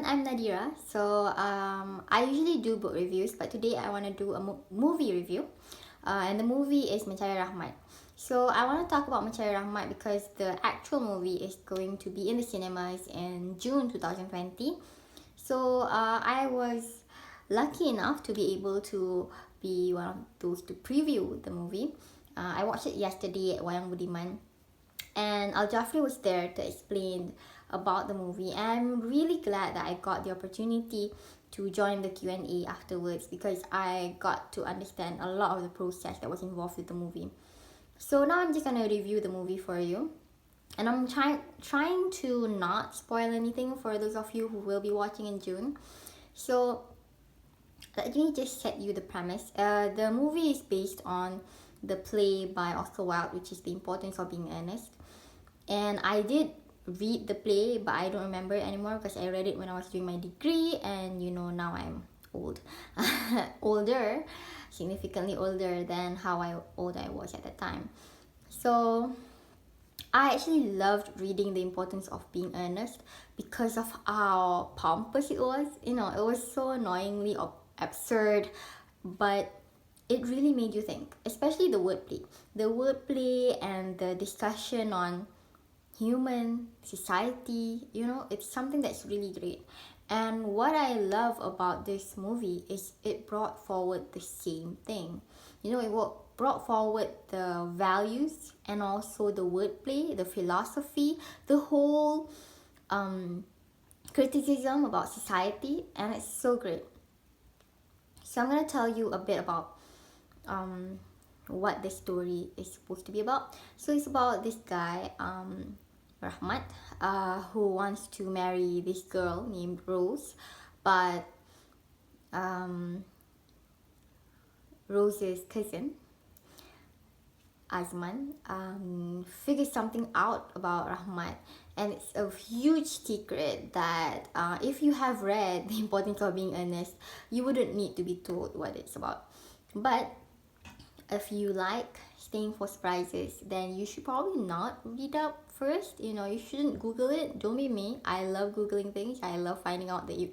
I'm Nadira. I usually do book reviews, but today I want to do a movie review. And the movie is Mencari Rahmat. So I want to talk about Mencari Rahmat because the actual movie is going to be in the cinemas in June 2020. I was lucky enough to be able to be one of those to preview the movie. I watched it yesterday at Wayang Budiman, and Al Jafri was there to explain about the movie. And I'm really glad that I got the opportunity to join the Q&A afterwards because I got to understand a lot of the process that was involved with the movie. So now I'm just gonna review the movie for you, and I'm trying to not spoil anything for those of you who will be watching in June. So let me just set you the premise. The movie is based on the play by Oscar Wilde, which is The Importance of Being Earnest. And I did read the play, but I don't remember it anymore because I read it when I was doing my degree, and now I'm old. Older, significantly older than how old I was at the time. So I actually loved reading The Importance of Being Earnest because of how pompous it was. It was so annoyingly absurd, but it really made you think, especially the wordplay. The wordplay and the discussion on human society, it's something that's really great. And what I love about this movie is it brought forward the same thing. It brought forward the values and also the wordplay, the philosophy, the whole criticism about society, and it's so great. So I'm gonna tell you a bit about what the story is supposed to be about. So it's about this guy, Rahmat, who wants to marry this girl named Rose, but Rose's cousin, Azman, figures something out about Rahmat, and it's a huge secret that if you have read The Importance of Being Earnest, you wouldn't need to be told what it's about. But if you like staying for surprises, then you should probably not read up first. You shouldn't Google it. Don't be me. I love Googling things. I love finding out the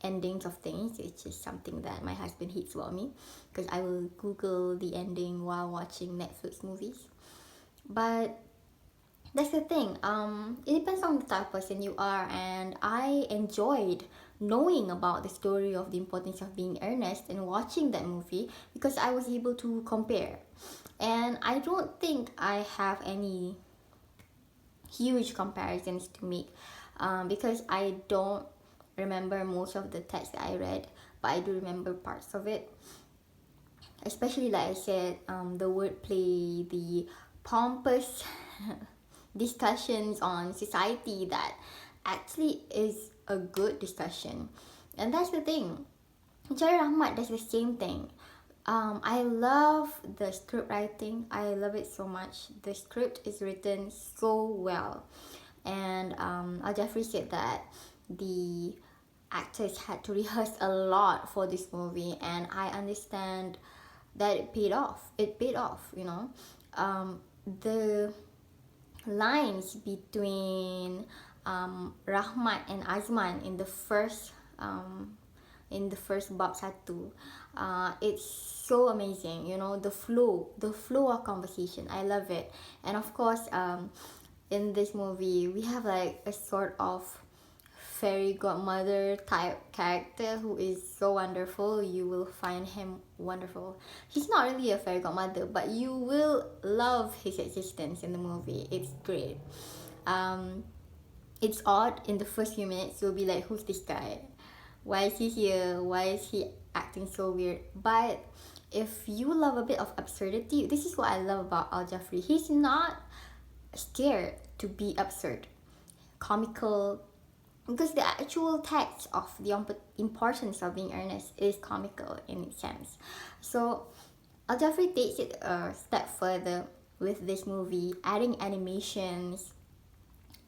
endings of things. It's just something that my husband hates about me because I will Google the ending while watching Netflix movies. But that's the thing. It depends on the type of person you are, and I enjoyed knowing about the story of The Importance of Being Earnest and watching that movie because I was able to compare. And I don't think I have any huge comparisons to make because I don't remember most of the text that I read, but I do remember parts of it. Especially, like I said, the wordplay, the pompous discussions on society that actually is a good discussion. And that's the thing. Mencari Rahmat does the same thing. I love the script writing. I love it so much. The script is written so well. And Al Jafri said that the actors had to rehearse a lot for this movie, and I understand that it paid off. The lines between Rahmat and Azman in the first bab satu, it's so amazing. The flow of conversation, I love it. And of course, in this movie we have like a sort of fairy godmother type character who is so wonderful. You will find him wonderful. He's not really a fairy godmother, but you will love his existence in the movie. It's great. It's odd in the first few minutes. You'll be like, who's this guy? Why is he here? Why is he acting so weird? But if you love a bit of absurdity, this is what I love about Al Jafri. He's not scared to be absurd, comical, because the actual text of The Importance of Being Earnest is comical in its sense. So Al Jafri takes it a step further with this movie, adding animations,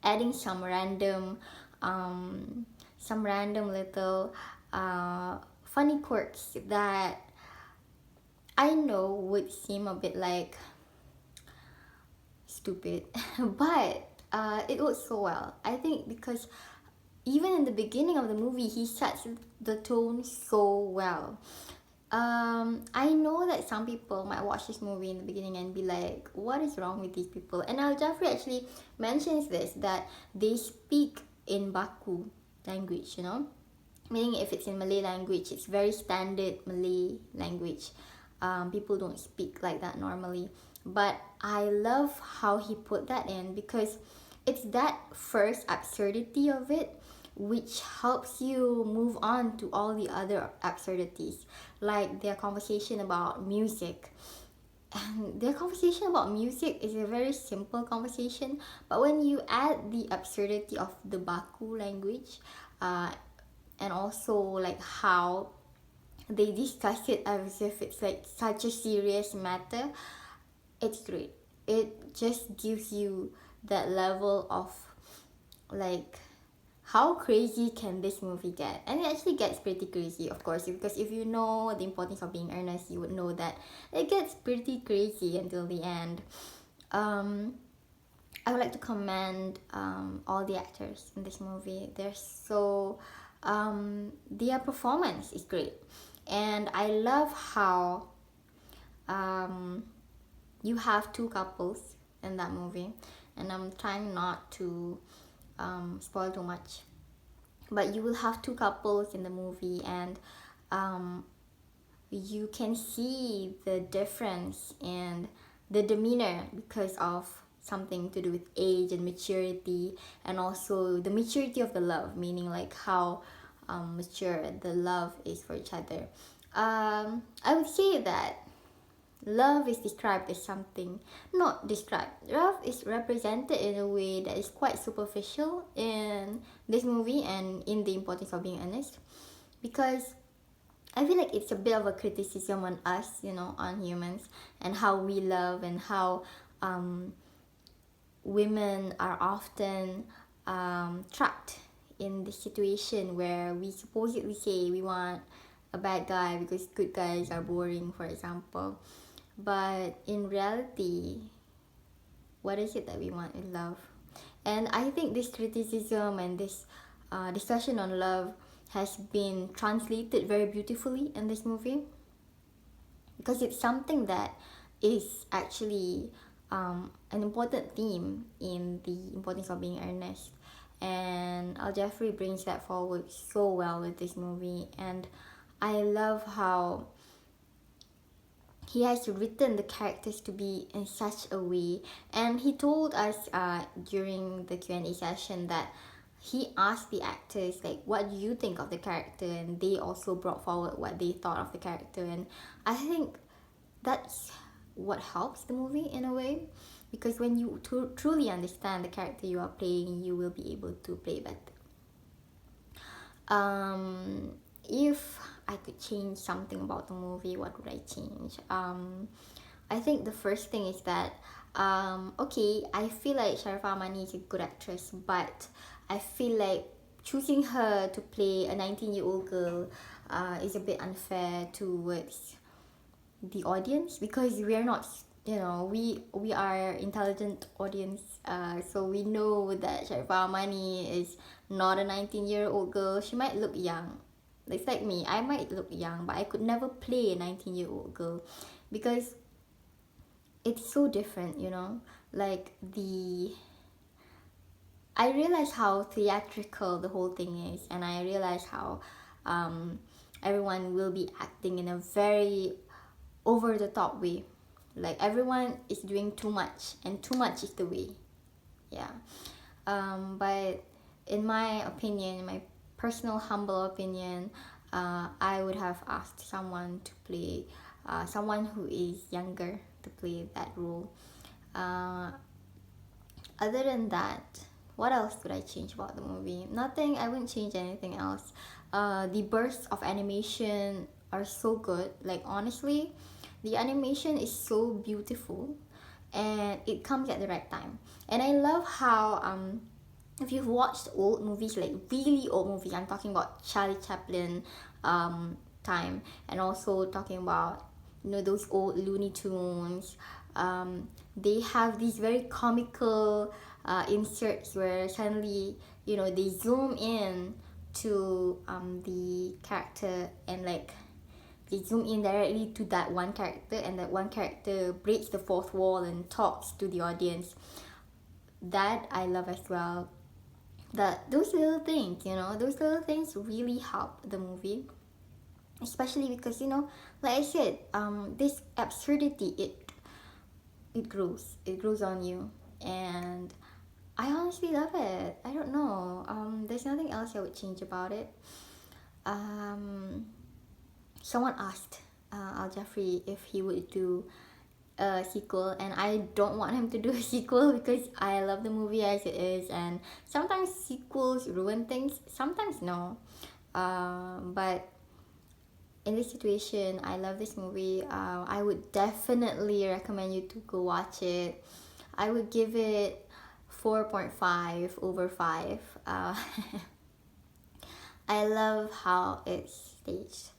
adding some random little funny quirks that I know would seem a bit like stupid, but it works so well. I think because even in the beginning of the movie, he sets the tone so well. I know that some people might watch this movie in the beginning and be like, what is wrong with these people? And Al Jafri actually mentions this, that they speak in Baku language, you know, meaning if it's in Malay language, it's very standard Malay language. People don't speak like that normally, but I love how he put that in, because it's that first absurdity of it which helps you move on to all the other absurdities, like their conversation about music. And their conversation about music is a very simple conversation, but when you add the absurdity of the Baku language, and also like how they discuss it as if it's like such a serious matter, it's great. It just gives you that level of like, how crazy can this movie get? And it actually gets pretty crazy, of course, because if you know the importance of being earnest, you would know that it gets pretty crazy until the end. I would like to commend all the actors in this movie. They're so their performance is great, and I love how you have two couples in that movie, and I'm trying not to spoil too much, but you will have two couples in the movie, and you can see the difference in the demeanor because of something to do with age and maturity, and also the maturity of the love, meaning like how mature the love is for each other. I would say that love is described as something, not described, love is represented in a way that is quite superficial in this movie and in The Importance of Being Honest, because I feel like it's a bit of a criticism on us, you know, on humans, and how we love, and how women are often trapped in the situation where we supposedly say we want a bad guy because good guys are boring, for example. But in reality, what is it that we want in love? And I think this criticism and this discussion on love has been translated very beautifully in this movie, because it's something that is actually an important theme in The Importance of Being Earnest. And Al Jeffrey brings that forward so well with this movie, and I love how he has written the characters to be in such a way. And he told us during the Q&A session that he asked the actors like, what do you think of the character, and they also brought forward what they thought of the character. And I think that's what helps the movie in a way, because when you truly understand the character you are playing, you will be able to play better. If I could change something about the movie, what would I change? I think the first thing is that okay, I feel like Sharifah Amani is a good actress, but I feel like choosing her to play a 19-year-old girl is a bit unfair towards the audience, because we are not, you know, we are intelligent audience, so we know that Sharifah Amani is not a 19-year-old girl. She might look young. It's like me, I might look young, but I could never play a 19-year-old girl, because it's so different, you know. Like I realize how theatrical the whole thing is, and I realize how everyone will be acting in a very over the top way. Like everyone is doing too much, and too much is the way. Yeah. But in my opinion, in my personal humble opinion, I would have asked someone to play someone who is younger to play that role. Other than that, what else would I change about the movie? Nothing. I wouldn't change anything else. The bursts of animation are so good. Like honestly, the animation is so beautiful, and it comes at the right time. And I love how if you've watched old movies, like really old movies, I'm talking about Charlie Chaplin time, and also talking about, you know, those old Looney Tunes. They have these very comical inserts where suddenly, they zoom in to the character, and like they zoom in directly to that one character, and that one character breaks the fourth wall and talks to the audience. That I love as well. That those little things, those little things really help the movie, especially because like I said, this absurdity, it grows on you, and I honestly love it. I don't know. There's nothing else I would change about it. Someone asked Al Jafri if he would do a sequel, and I don't want him to do a sequel because I love the movie as it is, and sometimes sequels ruin things, sometimes no. But in this situation, I love this movie. I would definitely recommend you to go watch it. I would give it 4.5 over 5. I love how it's staged.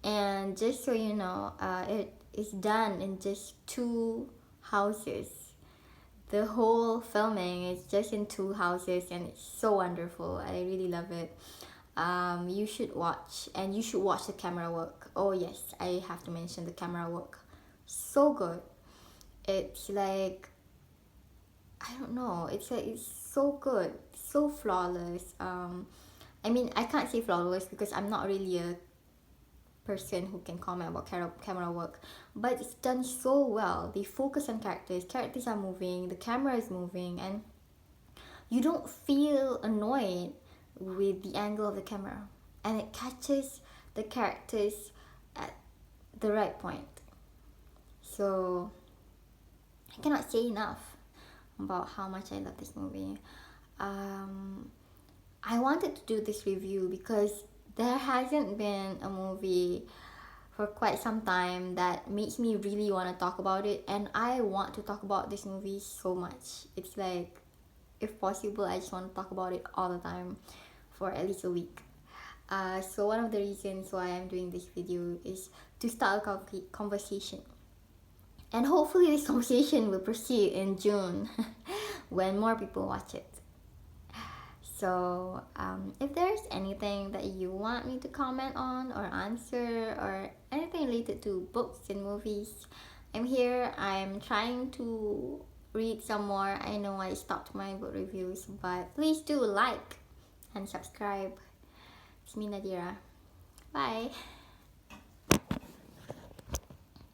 And just so you know, it is done in just 2 houses. The whole filming is just in 2 houses, and it's so wonderful. I really love it. You should watch, and you should watch the camera work. Oh yes, I have to mention the camera work. So good. It's like, I don't know, it's like it's so good, so flawless. I mean, I can't say flawless because I'm not really a person who can comment about camera work, but it's done so well. They focus on characters are moving, the camera is moving, and you don't feel annoyed with the angle of the camera, and it catches the characters at the right point. So I cannot say enough about how much I love this movie. I wanted to do this review because there hasn't been a movie for quite some time that makes me really want to talk about it, and I want to talk about this movie so much. It's like, if possible, I just want to talk about it all the time for at least a week. So one of the reasons why I'm doing this video is to start a conversation, and hopefully this conversation will proceed in June when more people watch it. So if there's anything that you want me to comment on or answer, or anything related to books and movies, I'm here. I'm trying to read some more. I know I stopped my book reviews, but please do like and subscribe. It's me, Nadira. Bye.